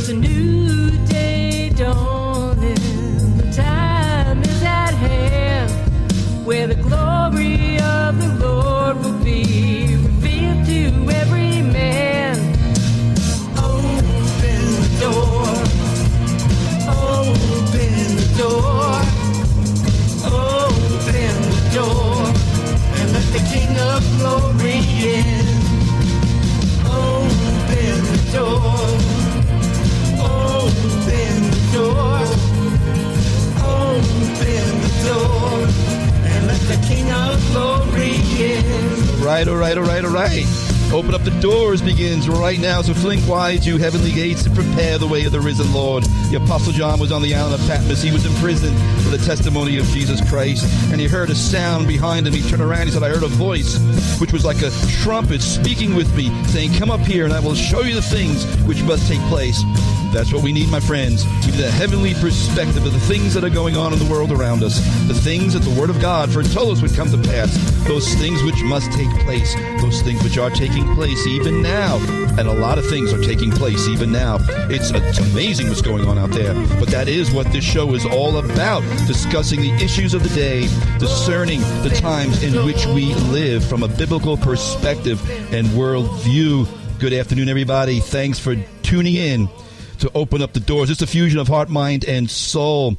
There's a new day dawning, the time is at hand, where the glory of the Lord will be revealed to every man. Open the door, open the door, open the door, and let the King of Glory in. Open the door, open the door, open the door, and let the King of Glory in. All right. Open up the doors begins right now. So fling wide, you heavenly gates, and prepare the way of the risen Lord. The Apostle John was on the island of Patmos. He was in prison for the testimony of Jesus Christ. And he heard a sound behind him. He turned around. He said, I heard a voice, which was like a trumpet speaking with me, saying, come up here and I will show you the things which must take place. That's what we need, my friends. To give the heavenly perspective of the things that are going on in the world around us. The things that the Word of God foretold us would come to pass. Those things which must take place. Those things which are taking place even now. And a lot of things are taking place even now. It's amazing what's going on out there. But that is what this show is all about. Discussing the issues of the day. Discerning the times in which we live from a biblical perspective and worldview. Good afternoon, everybody. Thanks for tuning in to Open Up the Doors. It's a fusion of heart, mind, and soul.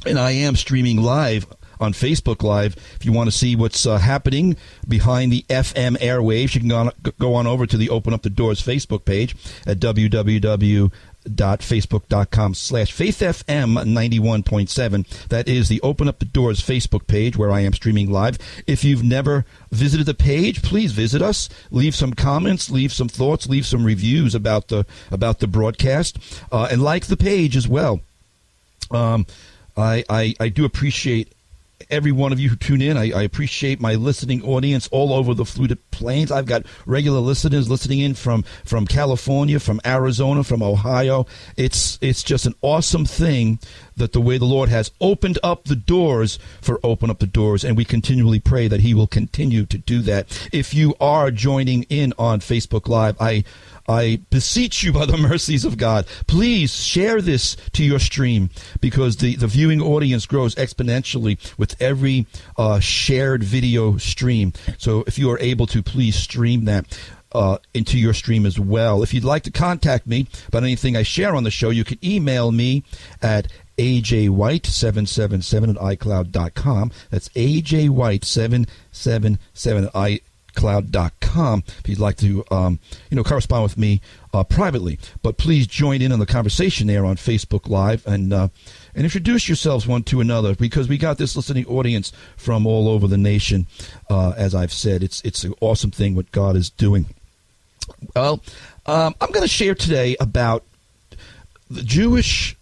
And I am streaming live on Facebook Live. If you want to see what's happening behind the FM airwaves, you can go on over to the Open Up the Doors Facebook page at www.facebook.com/faithfm91.7. That is the Open Up the Doors Facebook page where I am streaming live. If you've never visited the page, please visit us. Leave some comments, leave some thoughts, leave some reviews about the broadcast, and like the page as well. I do appreciate every one of you who tune in. I appreciate my listening audience all over the fluted plains. I've got regular listeners listening in from California, from Arizona, from Ohio. It's just an awesome thing that the way the Lord has opened up the doors for Open Up the Doors, and we continually pray that he will continue to do that. If you are joining in on Facebook Live, I beseech you by the mercies of God, please share this to your stream, because the viewing audience grows exponentially with every shared video stream. So if you are able to, please stream that into your stream as well. If you'd like to contact me about anything I share on the show, you can email me at ajwhite777 at iCloud.com. That's ajwhite777 at iCloud.com if you'd like to correspond with me privately. But please join in on the conversation there on Facebook Live and introduce yourselves one to another, because we got this listening audience from all over the nation. As I've said, it's an awesome thing what God is doing. Well, I'm going to share today about the Jewish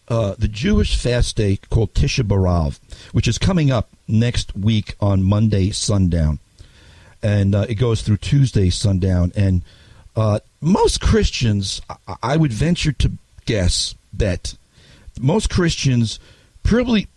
fast day called Tish'a B'Av, which is coming up next week on Monday sundown. And it goes through Tuesday sundown. And most Christians, I would venture to guess that most Christians probably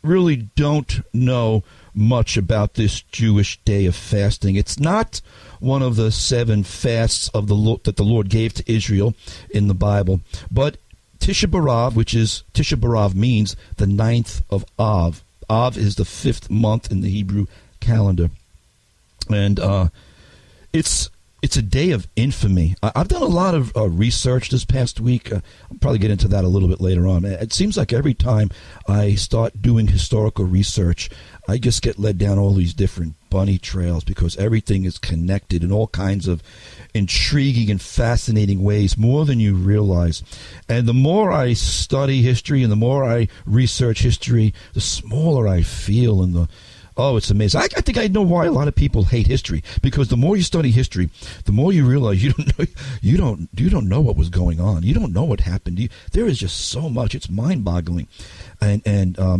really don't know much about this Jewish day of fasting. It's not one of the 7 fasts of that the Lord gave to Israel in the Bible, but Tish'a B'Av, Tish'a B'Av means the 9th of Av. Av is the 5th month in the Hebrew calendar. And it's a day of infamy. I've done a lot of research this past week. I'll probably get into that a little bit later on. It seems like every time I start doing historical research, I just get led down all these different bunny trails, because everything is connected in all kinds of intriguing and fascinating ways, more than you realize. And the more I study history and the more I research history, the smaller I feel, and it's amazing. I think I know why a lot of people hate history, because the more you study history, the more you realize you don't know what was going on. You don't know what happened. There is just so much. It's mind-boggling. And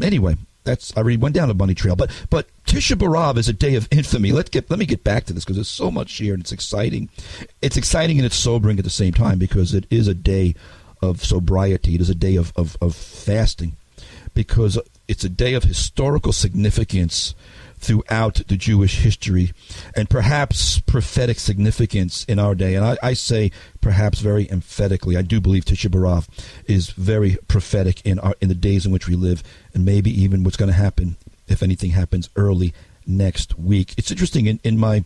anyway, I already went down a bunny trail. But Tish'a B'Av is a day of infamy. Let me get back to this, because there's so much here, and it's exciting. It's exciting and it's sobering at the same time, because it is a day of sobriety. It is a day of fasting, because it's a day of historical significance throughout the Jewish history, and perhaps prophetic significance in our day. And I say perhaps very emphatically, I do believe Tish'a B'Av is very prophetic in the days in which we live, and maybe even what's going to happen, if anything happens, early next week. It's interesting in my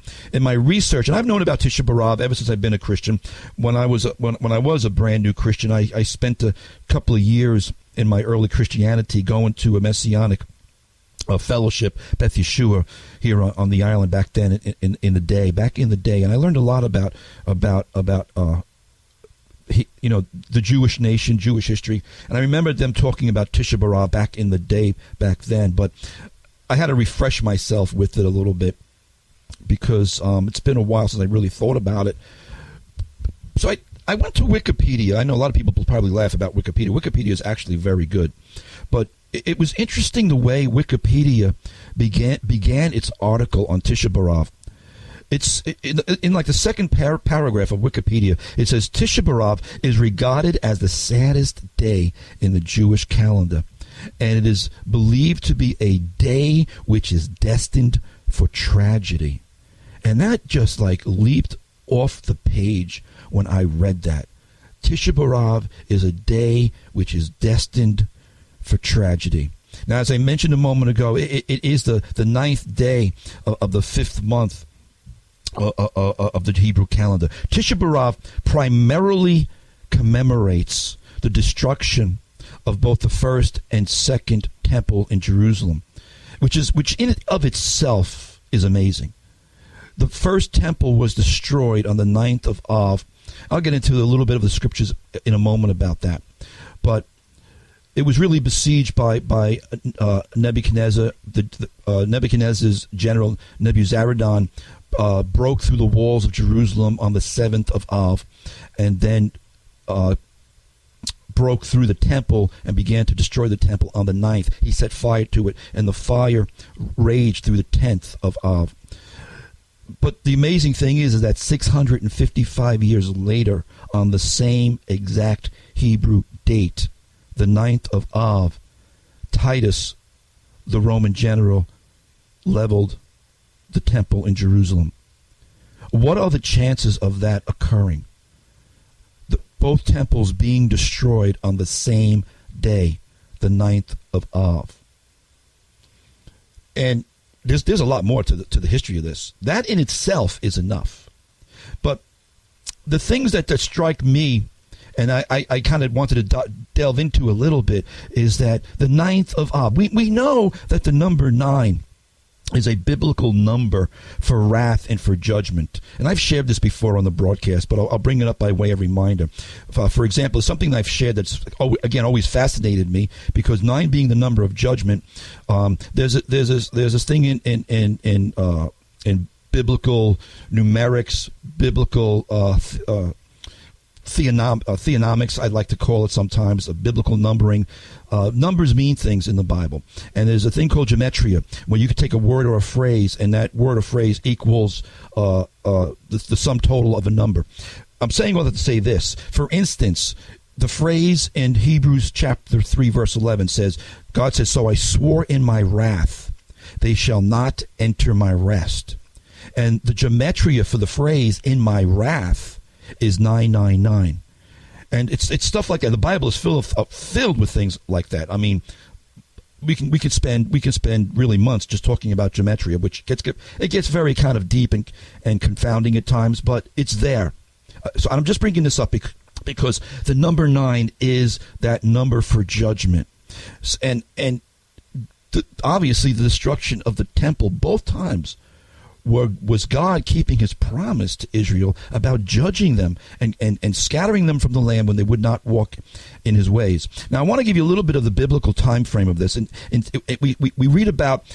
research, and I've known about Tish'a B'Av ever since I've been a Christian. When I was a brand new Christian, I spent a couple of years in my early Christianity going to a Messianic fellowship, Beth Yeshua, here on the island back then in the day, and I learned a lot about the Jewish nation, Jewish history, and I remember them talking about Tish'a B'Av back in the day back then, but I had to refresh myself with it a little bit because it's been a while since I really thought about it. So I went to Wikipedia. I know a lot of people will probably laugh about Wikipedia. Wikipedia is actually very good, but it was interesting the way Wikipedia began its article on Tish'a B'Av. It's in like the second paragraph of Wikipedia. It says Tish'a B'Av is regarded as the saddest day in the Jewish calendar, and it is believed to be a day which is destined for tragedy. And that just like leaped off the page when I read that. Tish'a B'Av is a day which is destined for tragedy. Now, as I mentioned a moment ago, it is the ninth day of the fifth month of the Hebrew calendar. Tish'a B'Av primarily commemorates the destruction of both the first and second temple in Jerusalem, which in and of itself is amazing. The first temple was destroyed on the 9th of Av. I'll get into a little bit of the scriptures in a moment about that, but it was really besieged by Nebuchadnezzar. Nebuchadnezzar's general Nebuzaradan broke through the walls of Jerusalem on the 7th of Av, and then broke through the temple and began to destroy the temple on the 9th. He set fire to it, and the fire raged through the 10th of Av. But the amazing thing is that 655 years later, on the same exact Hebrew date, the 9th of Av, Titus, the Roman general, leveled the temple in Jerusalem. What are the chances of that occurring? Both temples being destroyed on the same day, the 9th of Av. And there's a lot more to the history of this. That in itself is enough. But the things that strike me, and I kind of wanted to delve into a little bit, is that the 9th of Av, we know that the number 9 is a biblical number for wrath and for judgment. And I've shared this before on the broadcast, but I'll bring it up by way of reminder. For example, something I've shared that's, again, always fascinated me, because 9 being the number of judgment, there's this thing in biblical numerics, biblical theonomics, I'd like to call it sometimes, biblical numbering. Numbers mean things in the Bible. And there's a thing called gematria, where you could take a word or a phrase, and that word or phrase equals the sum total of a number. I'm saying all that to say this. For instance, the phrase in Hebrews chapter 3, verse 11 says, God says, so I swore in my wrath, they shall not enter my rest. And the gematria for the phrase in my wrath is 999. And it's stuff like that. The Bible is filled with things like that. I mean, we can spend really months just talking about gematria, which gets very kind of deep and confounding at times, but it's there. So I'm just bringing this up because the number 9 is that number for judgment, and obviously the destruction of the temple both times was God keeping his promise to Israel about judging them and scattering them from the land when they would not walk in his ways. Now, I want to give you a little bit of the biblical time frame of this. And we read about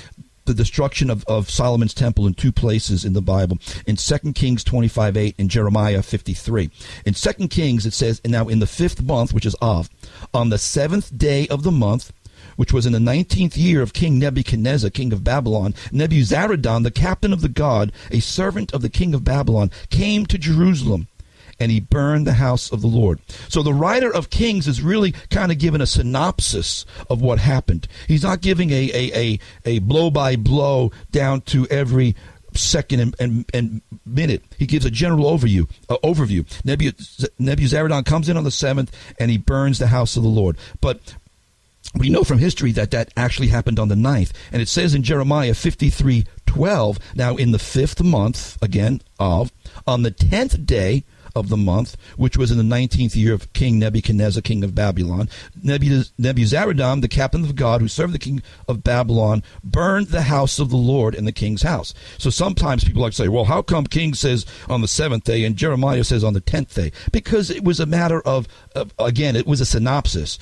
the destruction of Solomon's temple in 2 places in the Bible, in 2 Kings 25:8 and Jeremiah 53. In 2 Kings, it says, and now in the 5th month, which is Av, on the 7th day of the month, which was in the 19th year of King Nebuchadnezzar, king of Babylon, Nebuzaradan, the captain of the guard, a servant of the king of Babylon, came to Jerusalem and he burned the house of the Lord. So the writer of Kings is really kind of giving a synopsis of what happened. He's not giving a blow-by-blow down to every second and minute. He gives a general overview. Nebuzaradan comes in on the 7th, and he burns the house of the Lord. But we know from history that actually happened on the 9th. And it says in Jeremiah 53:12, now in the 5th month, again, on the 10th day of the month, which was in the 19th year of King Nebuchadnezzar, king of Babylon, Nebuzaradan, the captain of God, who served the king of Babylon, burned the house of the Lord and the king's house. So sometimes people like to say, well, how come King says on the 7th day and Jeremiah says on the 10th day? Because it was a matter of again, it was a synopsis.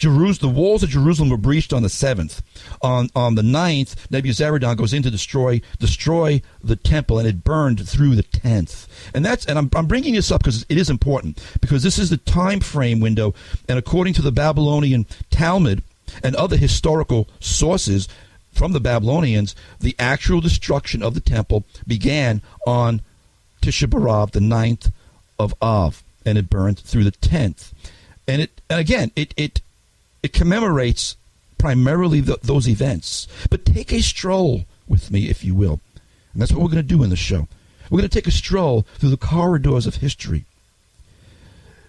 The walls of Jerusalem were breached on the 7th. On the 9th, Nebuzaradan goes in to destroy the temple, and it burned through the 10th. And I'm bringing this up because it is important, because this is the time frame window, and according to the Babylonian Talmud and other historical sources from the Babylonians, the actual destruction of the temple began on Tish'a B'Av, the 9th of Av, and it burned through the 10th. And it commemorates primarily those events. But take a stroll with me, if you will. And that's what we're going to do in the show. We're going to take a stroll through the corridors of history.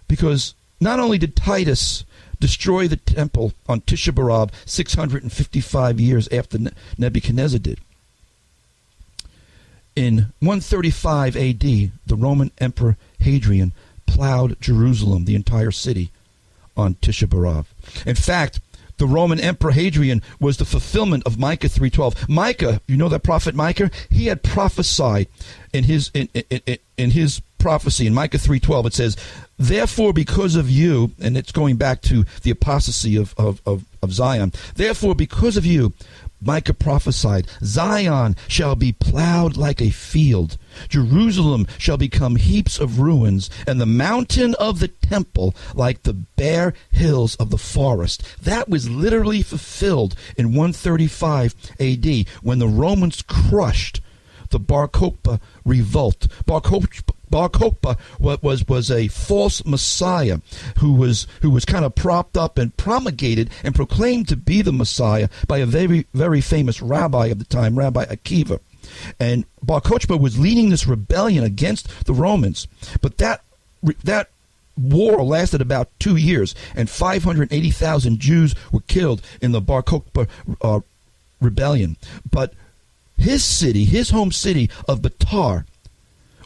Because not only did Titus destroy the temple on Tish'a B'Av 655 years after Nebuchadnezzar did. In 135 AD, the Roman Emperor Hadrian plowed Jerusalem, the entire city, on Tish'a B'Av. In fact, the Roman Emperor Hadrian was the fulfillment of Micah 3:12. Micah, you know that prophet Micah? He had prophesied in his prophecy in Micah 3:12. It says, "Therefore, because of you," and it's going back to the apostasy of Zion. "Therefore, because of you," Micah prophesied, "Zion shall be plowed like a field. Jerusalem shall become heaps of ruins, and the mountain of the temple like the bare hills of the forest." That was literally fulfilled in 135 AD when the Romans crushed the Bar Kokhba revolt. Bar Kokhba was a false messiah who was kind of propped up and promulgated and proclaimed to be the Messiah by a very, very famous rabbi of the time, Rabbi Akiva. And Bar Kokhba was leading this rebellion against the Romans. But that war lasted about 2 years, and 580,000 Jews were killed in the Bar Kokhba rebellion. But his city, his home city of Batar,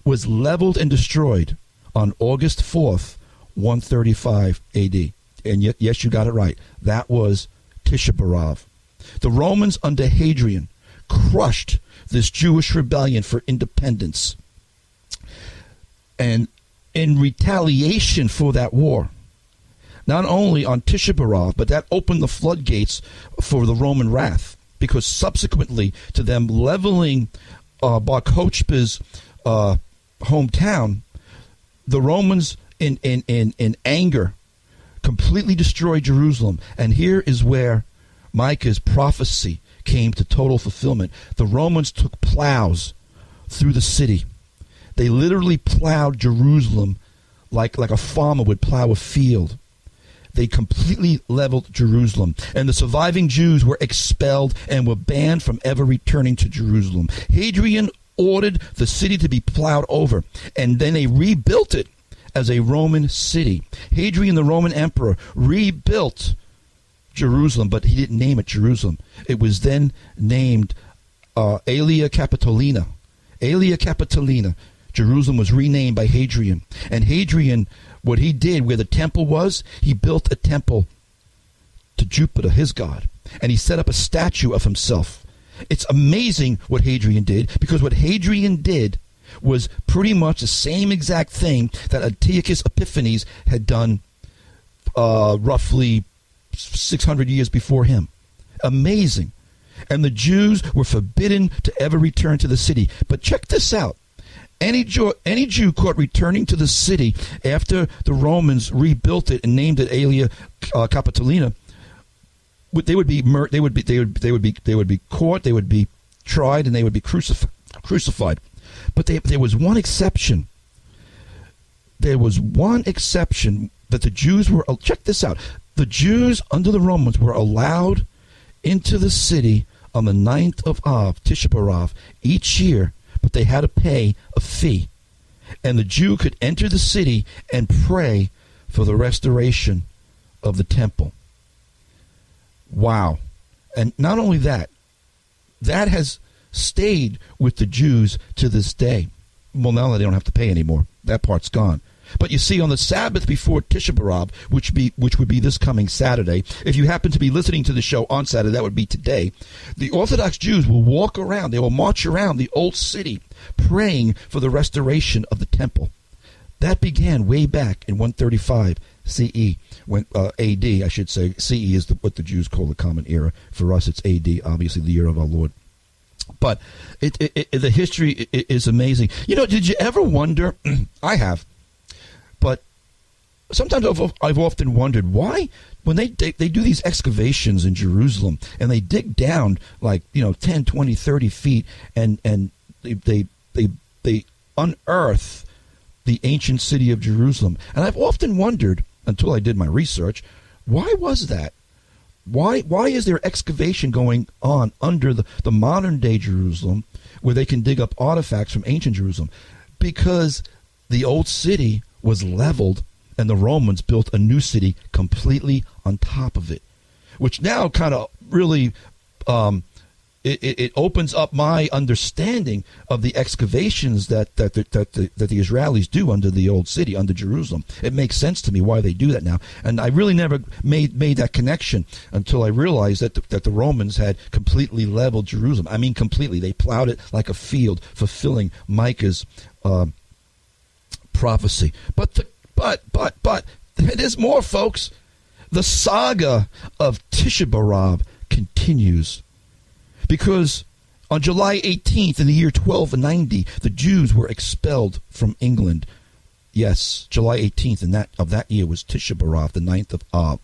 was leveled and destroyed on August 4th, 135 AD. And yet, yes, you got it right. That was Tish'a B'Av. The Romans under Hadrian crushed this Jewish rebellion for independence. And in retaliation for that war, not only on Tish'a B'Av, but that opened the floodgates for the Roman wrath, because subsequently to them leveling Bar Kokhba's hometown, the Romans in anger completely destroyed Jerusalem. And here is where Micah's prophecy came to total fulfillment. The Romans took plows through the city. They literally plowed Jerusalem like a farmer would plow a field. They completely leveled Jerusalem, and the surviving Jews were expelled and were banned from ever returning to Jerusalem. Hadrian ordered the city to be plowed over, and then they rebuilt it as a Roman city. Hadrian, the Roman emperor, rebuilt Jerusalem, but he didn't name it Jerusalem. It was then named Aelia Capitolina. Aelia Capitolina. Jerusalem was renamed by Hadrian. And Hadrian, what he did where the temple was, he built a temple to Jupiter, his god. And he set up a statue of himself. It's amazing what Hadrian did, because what Hadrian did was pretty much the same exact thing that Antiochus Epiphanes had done roughly 600 years before him. Amazing. And the Jews were forbidden to ever return to the city. But check this out. Any Jew caught returning to the city after the Romans rebuilt it and named it Aelia Capitolina, they would be caught, they would be tried, and they would be crucified. But there was one exception. there was one exception that the Jews were, check this out, the Jews under the Romans were allowed into the city on the 9th of Av, Tish'a B'Av, each year, but they had to pay a fee. And the Jew could enter the city and pray for the restoration of the temple. Wow. And not only that, that has stayed with the Jews to this day. Well, now they don't have to pay anymore. That part's gone. But you see, on the Sabbath before Tish'a B'Av, which would be this coming Saturday, if you happen to be listening to the show on Saturday, that would be today, the Orthodox Jews will walk around, they will march around the old city praying for the restoration of the temple. That began way back in 135 CE, when AD, I should say. CE is what the Jews call the Common Era. For us, it's AD, obviously the year of our Lord. But the history is amazing. You know, did you ever wonder, I have, but sometimes I've often wondered why, when they do these excavations in Jerusalem and they dig down like 10, 20, 30 feet and they unearth the ancient city of Jerusalem. And I've often wondered, until I did my research, why was that? Why is there excavation going on under the modern day Jerusalem where they can dig up artifacts from ancient Jerusalem? Because the old city was leveled and the Romans built a new city completely on top of it, which now kind of really it opens up my understanding of the excavations that the Israelis do under the old city, under Jerusalem. It makes sense to me why they do that now, and I really never made that connection until I realized that the Romans had completely leveled Jerusalem. I mean, completely. They plowed it like a field, fulfilling Micah's prophecy. But there's more, folks. The saga of Tish'a B'Av continues. Because on July 18th in the year 1290, the Jews were expelled from England. Yes, July 18th of that year was Tish'a B'Av, the 9th of Av.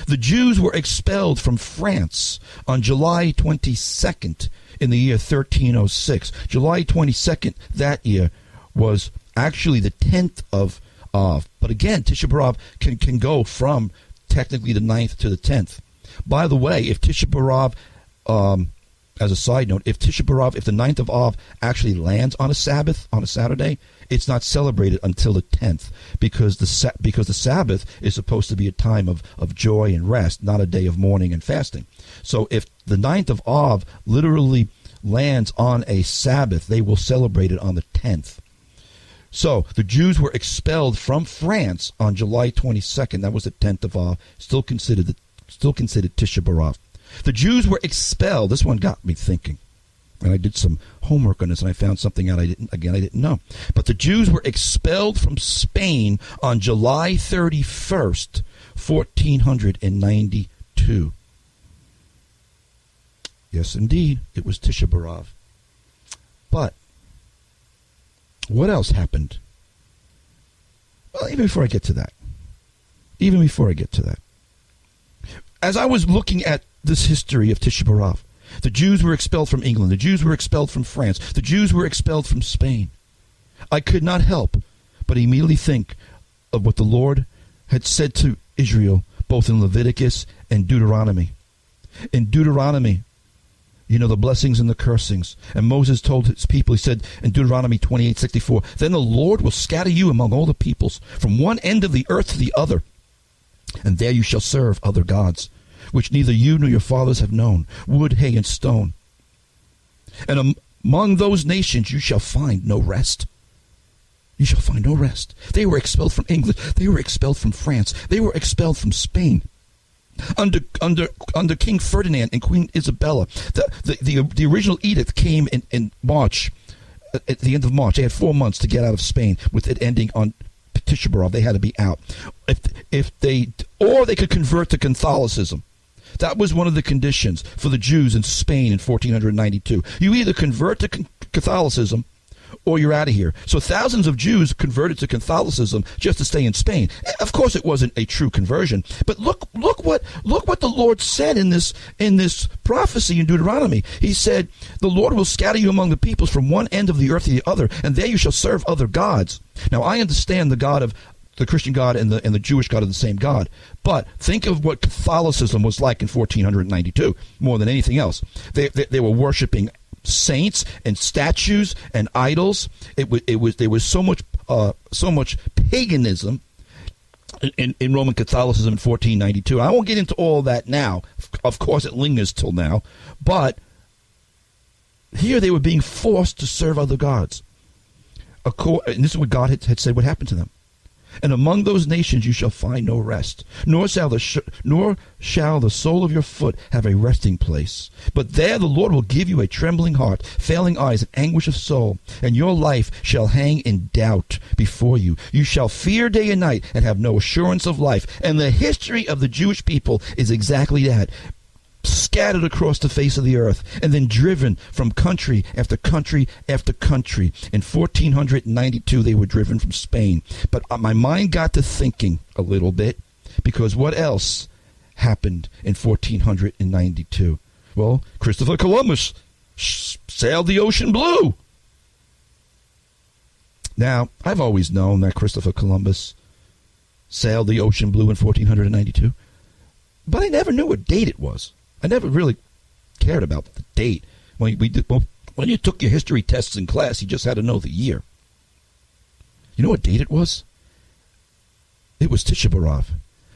The Jews were expelled from France on July 22nd in the year 1306. July 22nd that year was actually the 10th of Av. But again, Tish'a B'Av can go from technically the 9th to the 10th. By the way, if Tish'a B'Av, as a side note, if Tish'a B'Av, if the 9th of Av actually lands on a Sabbath, on a Saturday, it's not celebrated until the 10th because the Sabbath is supposed to be a time of joy and rest, not a day of mourning and fasting. So if the 9th of Av literally lands on a Sabbath, they will celebrate it on the 10th. So the Jews were expelled from France on July 22nd. That was the 10th of Av, still considered Tish'a B'Av. The Jews were expelled. This one got me thinking. And I did some homework on this, and I found something out I didn't know. But the Jews were expelled from Spain on July 31st, 1492. Yes, indeed, it was Tish'a B'Av. But what else happened? Well, even before I get to that, as I was looking at this history of Tish'a B'Av, the Jews were expelled from England. The Jews were expelled from France. The Jews were expelled from Spain. I could not help but immediately think of what the Lord had said to Israel, both in Leviticus and Deuteronomy. In Deuteronomy, the blessings and the cursings. And Moses told his people, he said in Deuteronomy 28:64, "Then the Lord will scatter you among all the peoples, from one end of the earth to the other. And there you shall serve other gods, which neither you nor your fathers have known, wood, hay, and stone. And among those nations you shall find no rest." You shall find no rest. They were expelled from England. They were expelled from France. They were expelled from Spain. Under King Ferdinand and Queen Isabella, the original edict came in March, at the end of March. They had 4 months to get out of Spain, with it ending on Tish'a B'Av. They had to be out. Or they could convert to Catholicism. That was one of the conditions for the Jews in Spain in 1492. You either convert to Catholicism, or you're out of here. So thousands of Jews converted to Catholicism just to stay in Spain. Of course, it wasn't a true conversion, but look what the Lord said in this prophecy in Deuteronomy. He said, "The Lord will scatter you among the peoples from one end of the earth to the other, and there you shall serve other gods." Now, I understand the Christian God and the Jewish God are the same God, but think of what Catholicism was like in 1492 more than anything else. They were worshiping saints and statues and idols. There was so much paganism in Roman Catholicism in 1492. I won't get into all that now. Of course, it lingers till now, but here they were being forced to serve other gods. And this is what God had said would happen to them. "And among those nations you shall find no rest, nor shall the sole of your foot have a resting place. But there the Lord will give you a trembling heart, failing eyes, and anguish of soul, and your life shall hang in doubt before you. You shall fear day and night, and have no assurance of life." And the history of the Jewish people is exactly that. Scattered across the face of the earth, and then driven from country after country after country. In 1492, they were driven from Spain. But my mind got to thinking a little bit, because what else happened in 1492? Well, Christopher Columbus sailed the ocean blue. Now, I've always known that Christopher Columbus sailed the ocean blue in 1492, but I never knew what date it was. I never really cared about the date. When you took your history tests in class, you just had to know the year. You know what date it was? It was Tish'a B'Av,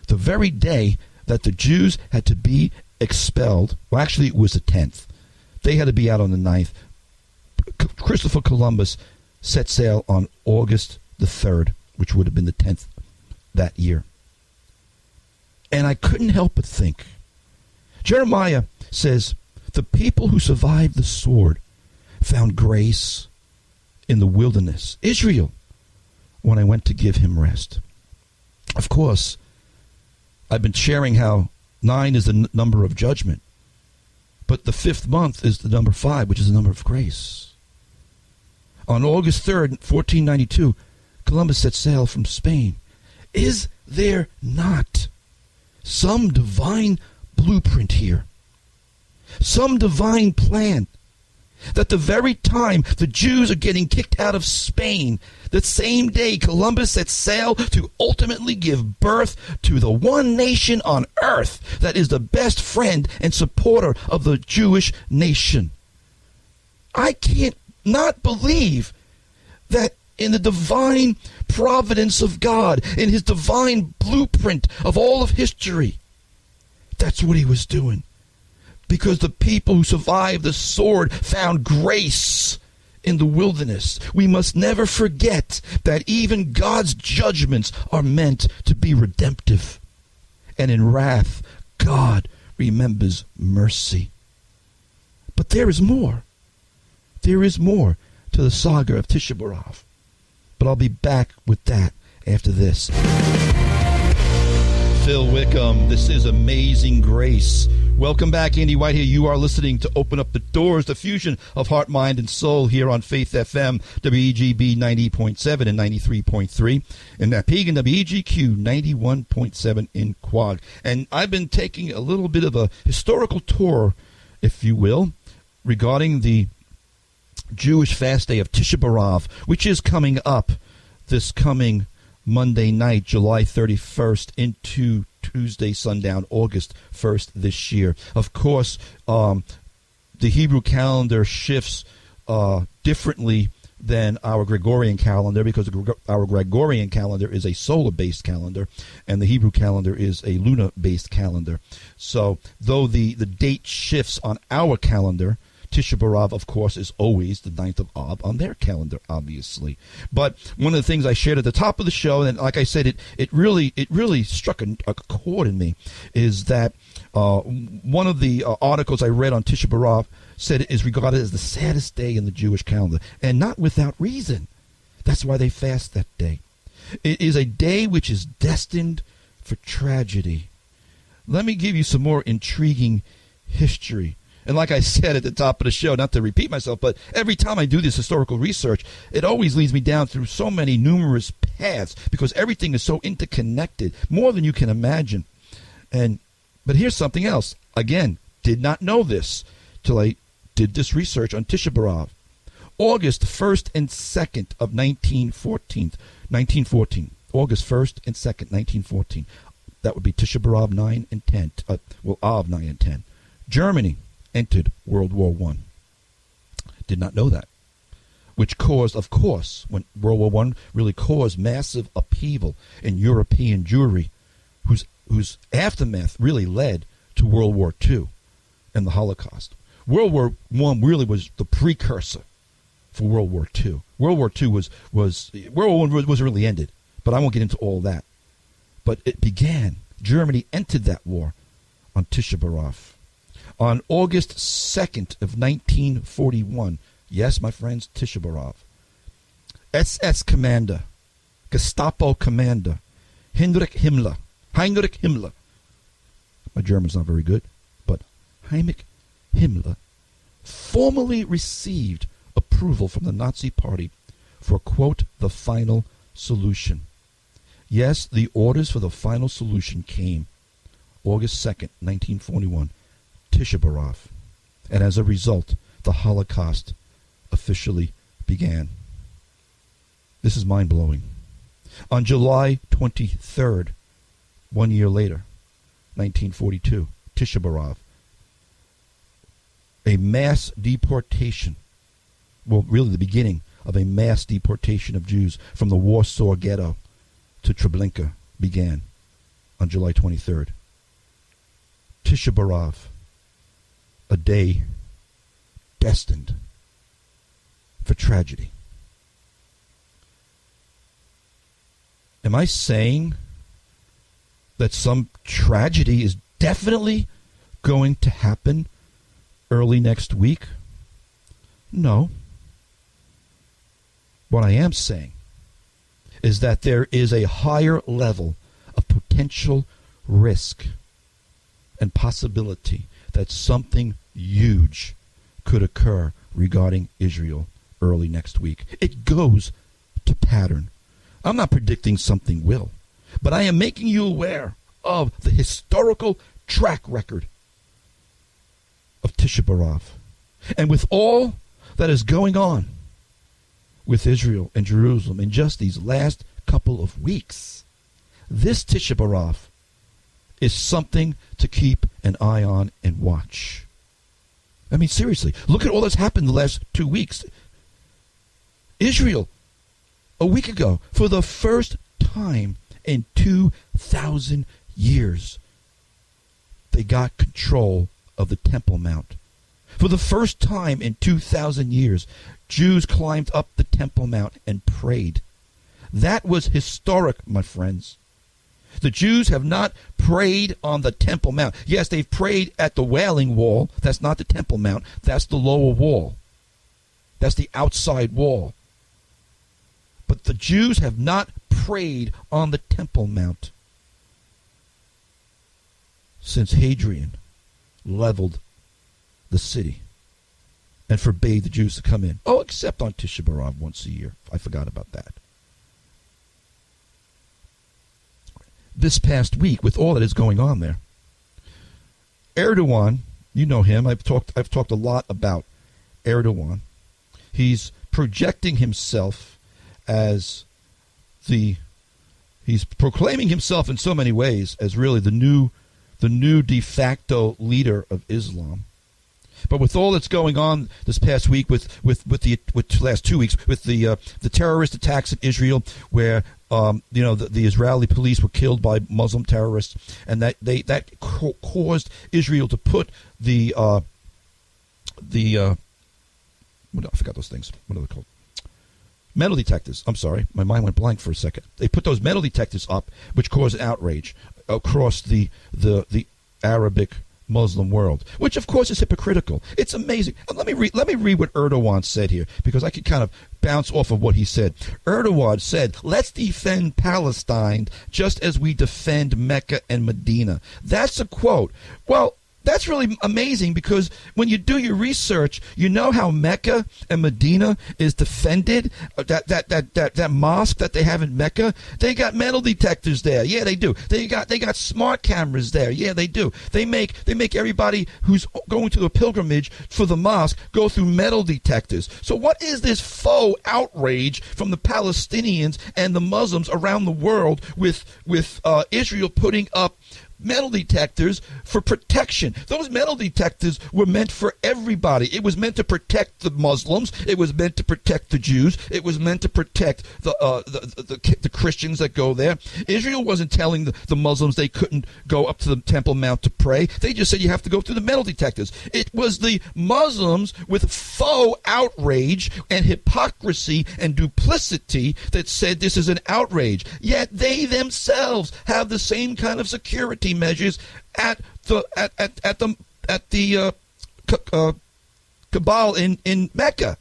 the very day that the Jews had to be expelled. Well, actually, it was the 10th. They had to be out on the 9th. Christopher Columbus set sail on August the 3rd, which would have been the 10th that year. And I couldn't help but think, Jeremiah says, "The people who survived the sword found grace in the wilderness. Israel, when I went to give him rest." Of course, I've been sharing how 9 is the number of judgment, but the 5th month is the number 5, which is the number of grace. On August 3rd, 1492, Columbus set sail from Spain. Is there not some divine blueprint here? Some divine plan that the very time the Jews are getting kicked out of Spain, the same day Columbus set sail to ultimately give birth to the one nation on earth that is the best friend and supporter of the Jewish nation. I can't not believe that in the divine providence of God, in his divine blueprint of all of history, that's what he was doing. Because the people who survived the sword found grace in the wilderness. We must never forget that even God's judgments are meant to be redemptive. And in wrath, God remembers mercy. But there is more. There is more to the saga of Tish'a B'Av. But I'll be back with that after this. Phil Wickham, this is Amazing Grace. Welcome back, Andy White here. You are listening to Open Up the Doors, the fusion of heart, mind, and soul here on Faith FM, WEGB 90.7 and 93.3, and Pagan WEGQ 91.7 in Quag. And I've been taking a little bit of a historical tour, if you will, regarding the Jewish fast day of Tish'a B'Av, which is coming up this coming Monday night, July 31st, into Tuesday sundown, August 1st this year. Of course, the Hebrew calendar shifts differently than our Gregorian calendar, because our Gregorian calendar is a solar-based calendar, and the Hebrew calendar is a lunar-based calendar. So, though the date shifts on our calendar, Tish'a B'Av, of course, is always the 9th of Av on their calendar, obviously. But one of the things I shared at the top of the show, and like I said, it really struck a chord in me, is that one of the articles I read on Tish'a B'Av said it is regarded as the saddest day in the Jewish calendar, and not without reason. That's why they fast that day. It is a day which is destined for tragedy. Let me give you some more intriguing history. And like I said at the top of the show, not to repeat myself, but every time I do this historical research, it always leads me down through so many numerous paths because everything is so interconnected, more than you can imagine. But here's something else. Again, did not know this till I did this research on Tish'a B'Av. August 1st and 2nd of 1914. August 1st and 2nd, 1914. That would be Tish'a B'Av 9 and 10. Av 9 and 10. Germany entered World War I. Did not know that. Which caused, of course, when World War I really caused massive upheaval in European Jewry, whose aftermath really led to World War II and the Holocaust. World War I really was the precursor for World War II. World War II was World War I was really ended, but I won't get into all that. But it began. Germany entered that war on Tish'a B'Av. On August 2nd of 1941, yes, my friends, Tish'a B'Av, SS commander, Gestapo commander, Heinrich Himmler, my German's not very good, but Heinrich Himmler formally received approval from the Nazi Party for, quote, the final solution. Yes, the orders for the final solution came August 2nd, 1941, Tish'a B'Av. And as a result, the Holocaust officially began. This is mind-blowing. On July 23rd, 1 year later, 1942, Tish'a B'Av, a mass deportation, well, really the beginning of a mass deportation of Jews from the Warsaw Ghetto to Treblinka began on July 23rd. Tish'a B'Av, a day destined for tragedy. Am I saying that some tragedy is definitely going to happen early next week? No. What I am saying is that there is a higher level of potential risk and possibility that something huge could occur regarding Israel early next week. It goes to pattern. I'm not predicting something will, but I am making you aware of the historical track record of Tish'a B'Av. And with all that is going on with Israel and Jerusalem in just these last couple of weeks, this Tish'a B'Av is something to keep an eye on and watch. I mean, seriously, look at all that's happened the last 2 weeks. Israel, a week ago, for the first time in 2,000 years, they got control of the Temple Mount. For the first time in 2,000 years, Jews climbed up the Temple Mount and prayed. That was historic, my friends. The Jews have not prayed on the Temple Mount. Yes, they've prayed at the Wailing Wall. That's not the Temple Mount. That's the lower wall. That's the outside wall. But the Jews have not prayed on the Temple Mount since Hadrian leveled the city and forbade the Jews to come in. Oh, except on Tish'a B'Av once a year. I forgot about that. This past week, with all that is going on there, Erdogan, you know him. I've talked a lot about Erdogan. He's projecting himself as he's proclaiming himself in so many ways as really the new de facto leader of Islam. But with all that's going on this past week, with the last 2 weeks, with the terrorist attacks in Israel, where the Israeli police were killed by Muslim terrorists, and that caused Israel to put I forgot those things. What are they called? Metal detectors. I'm sorry, my mind went blank for a second. They put those metal detectors up, which caused outrage across the Arabic Muslim world, which of course is hypocritical. It's amazing. Let me read what Erdogan said here, because I could kind of bounce off of what he said. Erdogan said, "Let's defend Palestine just as we defend Mecca and Medina." That's a quote. Well, That's really amazing, because when you do your research, you know how Mecca and Medina is defended. That mosque that they have in Mecca, they got metal detectors there. Yeah, they do. They got smart cameras there. Yeah, they do. They make everybody who's going to a pilgrimage for the mosque go through metal detectors. So what is this faux outrage from the Palestinians and the Muslims around the world with Israel putting up metal detectors for protection? Those metal detectors were meant for everybody. It was meant to protect the Muslims. It was meant to protect the Jews. It was meant to protect the Christians that go there. Israel wasn't telling the Muslims they couldn't go up to the Temple Mount to pray. They just said you have to go through the metal detectors. It was the Muslims with faux outrage and hypocrisy and duplicity that said this is an outrage. Yet they themselves have the same kind of security measures at the Kaaba in Mecca.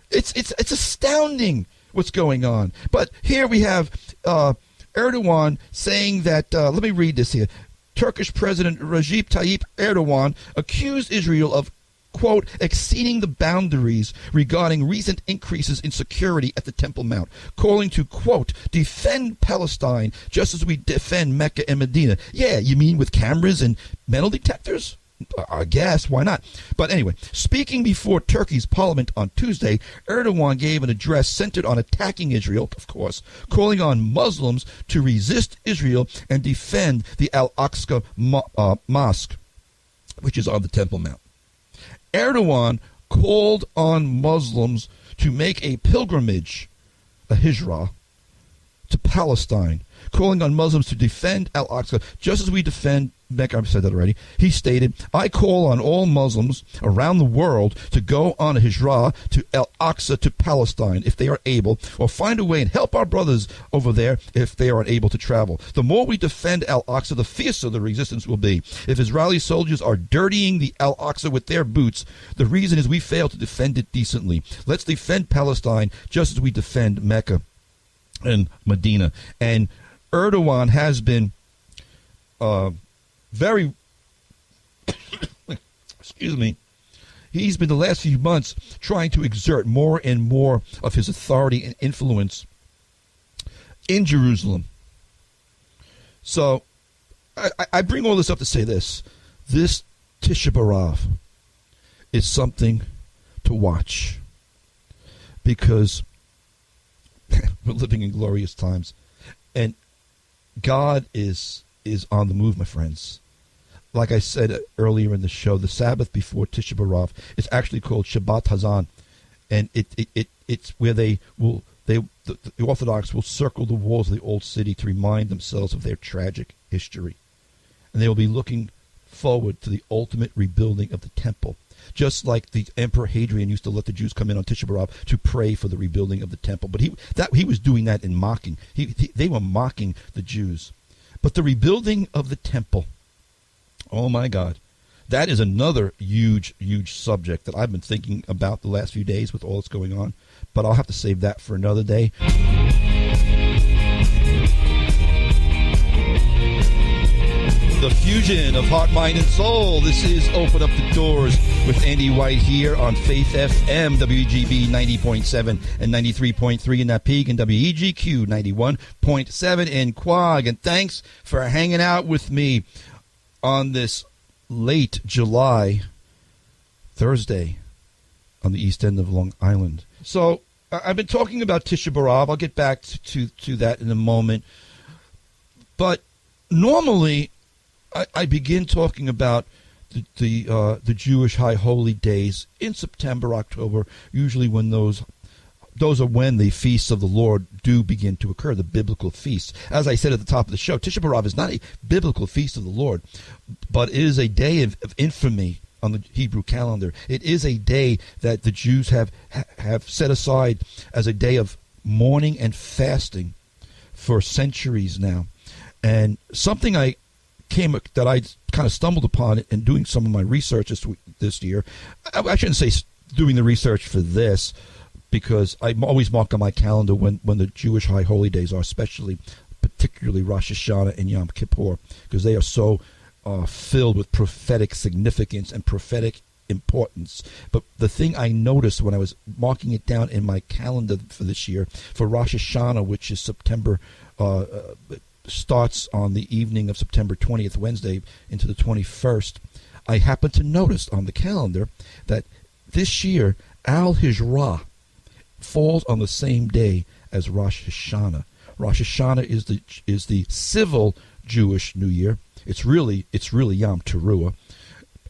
It's astounding what's going on. But here we have Erdogan saying that. Let me read this here. Turkish President Recep Tayyip Erdogan accused Israel of, quote, exceeding the boundaries regarding recent increases in security at the Temple Mount, calling to, quote, defend Palestine just as we defend Mecca and Medina. Yeah, you mean with cameras and metal detectors? I guess, why not? But anyway, speaking before Turkey's parliament on Tuesday, Erdogan gave an address centered on attacking Israel, of course, calling on Muslims to resist Israel and defend the Al-Aqsa Mosque, which is on the Temple Mount. Erdogan called on Muslims to make a pilgrimage, a hijrah, to Palestine, calling on Muslims to defend Al-Aqsa just as we defend Mecca. I've said that already. He stated, I call on all Muslims around the world to go on a hijrah to Al-Aqsa, to Palestine, if they are able, or find a way and help our brothers over there if they are unable to travel. The more we defend Al-Aqsa, the fiercer the resistance will be. If Israeli soldiers are dirtying the Al-Aqsa with their boots, the reason is we fail to defend it decently. Let's defend Palestine just as we defend Mecca and Medina. And Erdogan has been very, excuse me, he's been the last few months trying to exert more and more of his authority and influence in Jerusalem. So I bring all this up to say this. This Tish'a B'Av is something to watch, because we're living in glorious times, and God is on the move, my friends. Like I said earlier in the show, the Sabbath before Tish'a B'Av is actually called Shabbat Hazan, and it's where the Orthodox will circle the walls of the old city to remind themselves of their tragic history, and they will be looking forward to the ultimate rebuilding of the temple, just like the Emperor Hadrian used to let the Jews come in on Tish'a B'Av to pray for the rebuilding of the temple. But he was doing that in mocking. They were mocking the Jews. But the rebuilding of the temple, oh my God, that is another huge, huge subject that I've been thinking about the last few days with all that's going on. But I'll have to save that for another day. The fusion of heart, mind, and soul. This is Open Up the Doors with Andy White here on Faith FM, WEGB 90.7 and 93.3 in Napeague, and WEGQ 91.7 in Quag. And thanks for hanging out with me on this late July Thursday on the east end of Long Island. So I've been talking about Tish'a B'Av. I'll get back to that in a moment. But normally I begin talking about the Jewish high holy days in September, October, usually when those are when the feasts of the Lord do begin to occur, the biblical feasts. As I said at the top of the show, Tish'a B'Av is not a biblical feast of the Lord, but it is a day of infamy on the Hebrew calendar. It is a day that the Jews have set aside as a day of mourning and fasting for centuries now. And something that I kind of stumbled upon in doing some of my research this year. I shouldn't say doing the research for this, because I always mark on my calendar when the Jewish high holy days are, particularly Rosh Hashanah and Yom Kippur, because they are so filled with prophetic significance and prophetic importance. But the thing I noticed when I was marking it down in my calendar for this year, for Rosh Hashanah, which is September, starts on the evening of September 20th, Wednesday, into the 21st, I happened to notice on the calendar that this year Al Hijrah falls on the same day as Rosh Hashanah. Rosh Hashanah is the civil Jewish New Year. It's really Yom Teruah.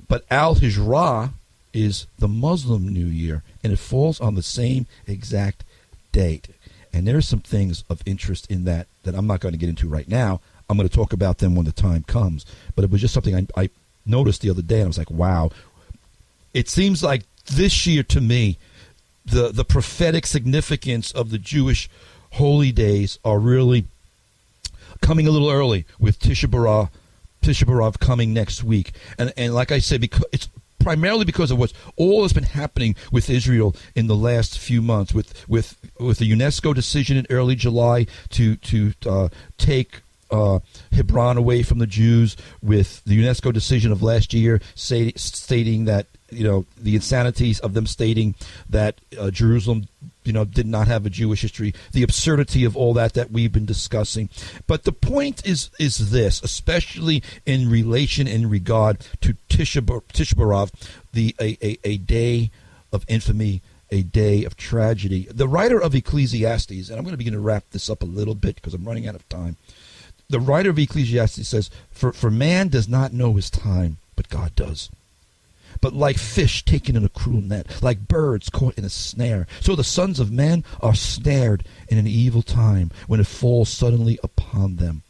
But Al Hijrah is the Muslim New Year, and it falls on the same exact date. And there are some things of interest in that I'm not going to get into right now. I'm going to talk about them when the time comes. But it was just something I noticed the other day, and I was like, wow. It seems like this year to me, the prophetic significance of the Jewish holy days are really coming a little early, with Tish'a B'Av coming next week. And like I said, because it's primarily because of what's all has been happening with Israel in the last few months, with the UNESCO decision in early July to take Hebron away from the Jews, with the UNESCO decision of last year stating that, the insanities of them stating that Jerusalem, did not have a Jewish history, the absurdity of all that we've been discussing. But the point is this, especially in relation, in regard to Tish'a B'Av, a day of infamy, a day of tragedy. The writer of Ecclesiastes, and I'm going to begin to wrap this up a little bit because I'm running out of time. The writer of Ecclesiastes says, for man does not know his time, but God does. But like fish taken in a cruel net, like birds caught in a snare, so the sons of men are snared in an evil time when it falls suddenly upon them.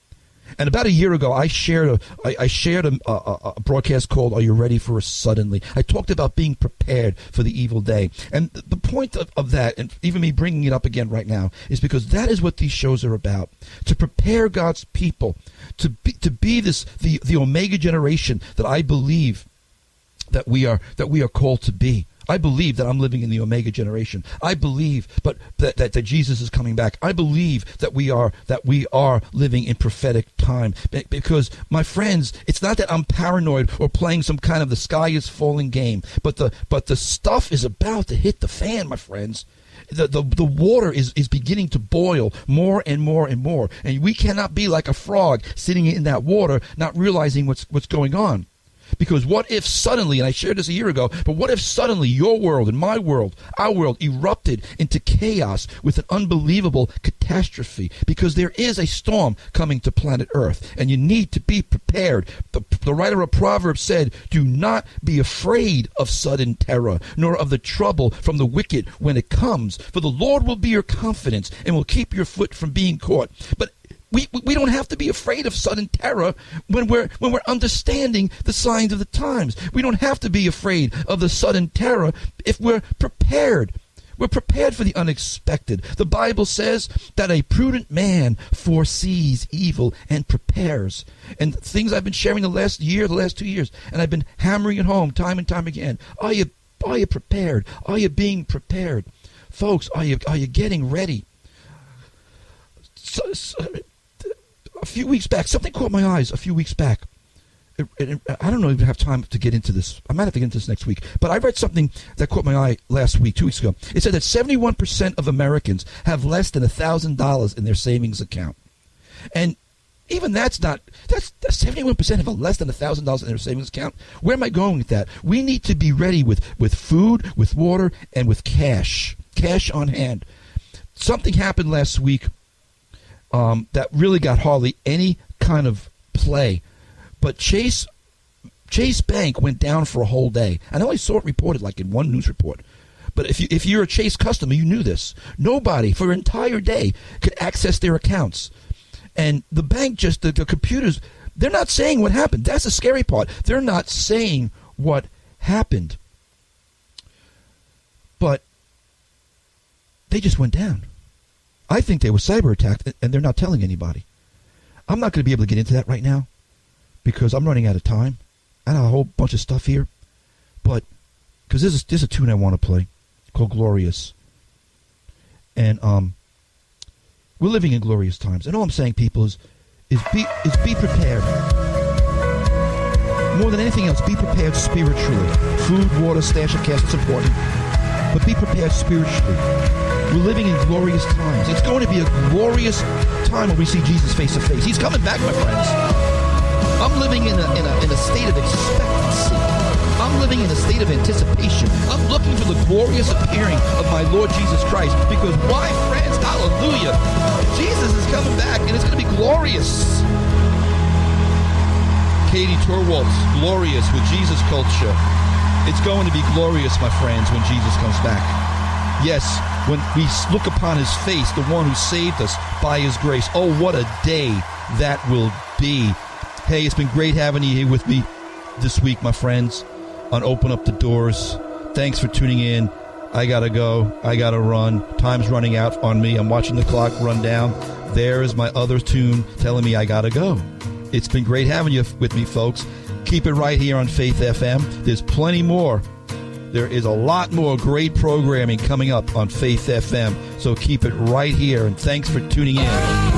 And about a year ago, I shared a broadcast called "Are You Ready for a Suddenly?" I talked about being prepared for the evil day, and the point of that, and even me bringing it up again right now, is because that is what these shows are about: to prepare God's people to be the Omega generation that I believe that we are called to be. I believe that I'm living in the Omega generation. I believe that Jesus is coming back. I believe that we are living in prophetic time. Because, my friends, it's not that I'm paranoid or playing some kind of the sky is falling game, but the stuff is about to hit the fan, my friends. The water is beginning to boil more and more and more, and we cannot be like a frog sitting in that water, not realizing what's going on. Because what if suddenly, and I shared this a year ago, but what if suddenly your world and my world, our world, erupted into chaos with an unbelievable catastrophe? Because there is a storm coming to planet Earth, and you need to be prepared. The writer of Proverbs said, "Do not be afraid of sudden terror, nor of the trouble from the wicked when it comes. For the Lord will be your confidence and will keep your foot from being caught." But we don't have to be afraid of sudden terror when we're understanding the signs of the times. We don't have to be afraid of the sudden terror if we're prepared. We're prepared for the unexpected. The Bible says that a prudent man foresees evil and prepares. And things I've been sharing the last 2 years, and I've been hammering it home time and time again. Are you prepared? Are you being prepared? Folks, are you getting ready? A few weeks back, something caught my eyes a few weeks back. I don't know if I have time to get into this. I might have to get into this next week. But I read something that caught my eye last week, 2 weeks ago. It said that 71% of Americans have less than $1,000 in their savings account. And even that's 71% have less than $1,000 in their savings account. Where am I going with that? We need to be ready with food, with water, and with cash on hand. Something happened last week that really got hardly any kind of play. But Chase Bank went down for a whole day. I know I saw it reported like in one news report. But if you're a Chase customer, you knew this. Nobody for an entire day could access their accounts. And the bank the computers, they're not saying what happened. That's the scary part. They're not saying what happened. But they just went down. I think they were cyber attacked, and they're not telling anybody. I'm not going to be able to get into that right now because I'm running out of time. I have a whole bunch of stuff here. But, because there's a tune I want to play called Glorious. And we're living in glorious times. And all I'm saying, people, is be prepared. More than anything else, be prepared spiritually. Food, water, stash of cash is important, but be prepared spiritually. We're living in glorious times. It's going to be a glorious time when we see Jesus face to face. He's coming back, my friends. I'm living in a state of expectancy. I'm living in a state of anticipation. I'm looking for the glorious appearing of my Lord Jesus Christ. Because why, friends? Hallelujah. Jesus is coming back, and it's going to be glorious. Katie Torwald's Glorious with Jesus Culture. It's going to be glorious, my friends, when Jesus comes back. Yes, when we look upon his face, the one who saved us by his grace. Oh, what a day that will be. Hey, it's been great having you here with me this week, my friends, on Open Up the Doors. Thanks for tuning in. I got to go. I got to run. Time's running out on me. I'm watching the clock run down. There is my other tune telling me I got to go. It's been great having you with me, folks. Keep it right here on Faith FM. There's plenty more. There is a lot more great programming coming up on Faith FM. So keep it right here. And thanks for tuning in.